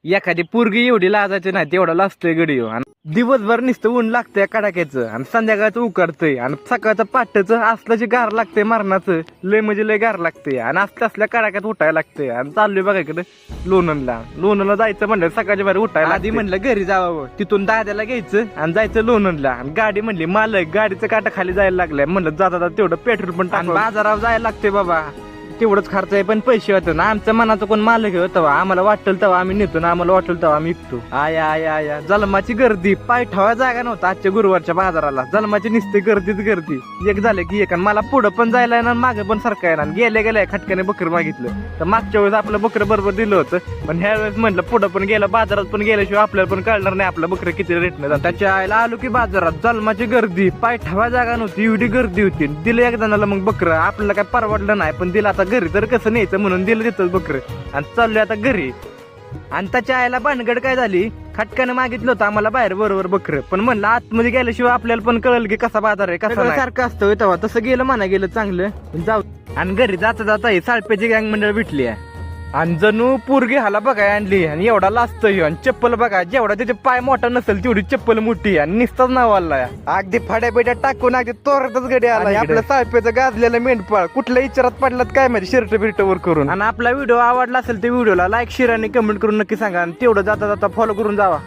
एखादी पोरगी एवढी लाजायची नाही तेवढा लाजतोय गडी आणि दिवसभर नुसतं ऊन लागतंय कडाक्याचं आणि संध्याकाळचं उकडतंय आणि सकाळचं पाट्याचं असलं जे गार लागतंय मरणाचं लय म्हणजे लय गार लागतंय आणि असल्या कडाक्यात उठायला लागतंय आणि चाललोय बघा इकडे लोणंदला जायचं म्हणलं सकाळच्या बाहेर उठायला आधी म्हणलं घरी जावं तिथून दाद्याला घ्यायचं आणि जायचं लोणंदला आणि गाडी म्हणली मालक गाडीचं काटा खाली जायला लागलंय म्हणलं जाता तेवढं पेट्रोल पण टाक बाजारावर जायला लागतंय बाबा तेवढंच खर्च आहे पण पैसे होतं ना आमच्या मनाचं कोण मालक होतं आम्हाला वाटेल तेव्हा आम्ही नेतो ना आम्हाला वाटेल तेव्हा आम्ही विकतो आया जलमाची गर्दी पाय ठेवा जागा नव्हता आजच्या गुरुवारच्या बाजाराला जलमाची निसते गर्दी एक झालं की एक मला पुढं पण जायला ना मागे पण सरका येणार गेल्या खटक्याने बकर मागितलं तर मागच्या वेळेस आपलं बकरं बरोबर दिलं होतं पण ह्या वेळेस म्हटलं पुढं पण गेलं बाजारात पण गेल्याशिवाय आपल्याला पण कळणार नाही आपलं बकरं किती रेटनं त्याच्या आईला आलो की बाजारात जलमाची गर्दी पाय ठेवा जागा नव्हती एवढी गर्दी होती दिलं एक जणाला मग बकरं आपल्याला काय परवडलं नाही पण दिलं आता घरी तर कसं न्यायचं म्हणून दिलं तिथंच बकरं आणि चाललोय आता घरी आणि त्याच्या आईला भानगड काय झाली खटक्यानं मागितलं होतं आम्हाला बाहेर बरोबर बकरं पण म्हणलं आतमध्ये गेल्याशिवाय आपल्याला पण कळलं की कसा बाजार आहे कसा सारखं असतं तेव्हा तसं गेलं म्हणा गेलं चांगलं जाऊ आणि घरी जाता ही साळपेची गँग मंडळ भेटली आहे आणि जणू पोरगी हाला बघाय आणली आणि एवढा लाजतोय आणि चप्पल बघा जेवढा त्याचे पाय मोठा नसेल तेवढी चप्पल मोठी आणि निसताच नाव आलाय अगदी फाड्या बिड्या टाकून अगदी तोरतच गडी आला आपल्या साळपेचं गाजलेलं मेंढपाळ कुठल्या इचारात पडलात काय माहिती शर्ट बिर्ट वर करून आणि आपला व्हिडिओ आवडला असेल तर व्हिडिओला लाईक शेअर आणि कमेंट करून नक्की सांगा आणि तेवढं जाता फॉलो करून जावा.